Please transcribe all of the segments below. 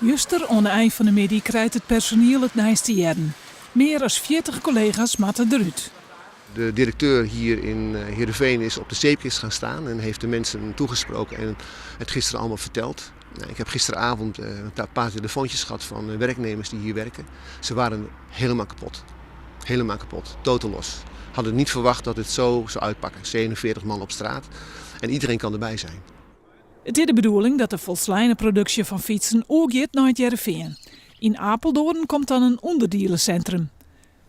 Juster aan het eind van de middag krijgt het personeel het nijste jaren. Meer dan 40 collega's matten eruit. De directeur hier in Heerenveen is op de zeepkist gaan staan en heeft de mensen toegesproken en het gisteren allemaal verteld. Ik heb gisteravond een paar telefoontjes gehad van werknemers die hier werken. Ze waren helemaal kapot. Helemaal kapot. Totaal los. Hadden niet verwacht dat het zo zou uitpakken. 47 man op straat en iedereen kan erbij zijn. Het is de bedoeling dat de volslijne productie van fietsen ook gaat naar het Heerenveen. In Apeldoorn komt dan een onderdelencentrum.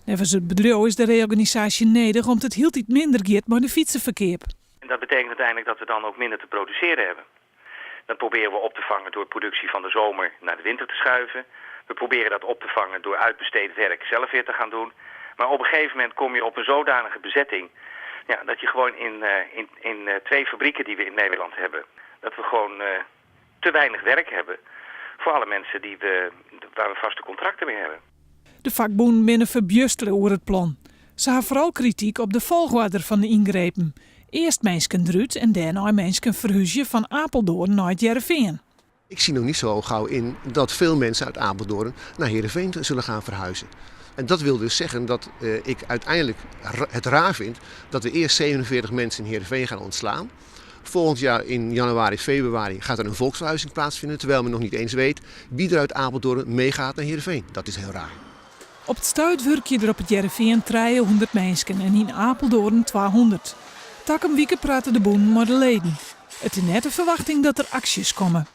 Nevens het bedrijf is de reorganisatie nodig omdat het heel iets minder gaat met de fietsenverkeer. En dat betekent uiteindelijk dat we dan ook minder te produceren hebben. Dat proberen we op te vangen door productie van de zomer naar de winter te schuiven. We proberen dat op te vangen door uitbesteed werk zelf weer te gaan doen. Maar op een gegeven moment kom je op een zodanige bezetting, ja, dat je gewoon in 2 fabrieken die we in Nederland hebben, dat we gewoon te weinig werk hebben voor alle mensen waar we vaste contracten mee hebben. De vakbonden binnen verbjustelen over het plan. Ze hebben vooral kritiek op de volgorde van de ingrepen. Eerst mensen eruit en daarna mensen verhuizen van Apeldoorn naar het Heerenveen. Ik zie nog niet zo gauw in dat veel mensen uit Apeldoorn naar Heerenveen zullen gaan verhuizen. En dat wil dus zeggen dat ik uiteindelijk het raar vind dat we eerst 47 mensen in Heerenveen gaan ontslaan. Volgend jaar in januari, februari gaat er een volksverhuizing plaatsvinden, terwijl men nog niet eens weet wie er uit Apeldoorn meegaat naar Heerenveen. Dat is heel raar. Op het stuit werk je er op het Heerenveen 300 mensen en in Apeldoorn 200. Takken weken praten de bonden met de leden. Het is net de verwachting dat er acties komen.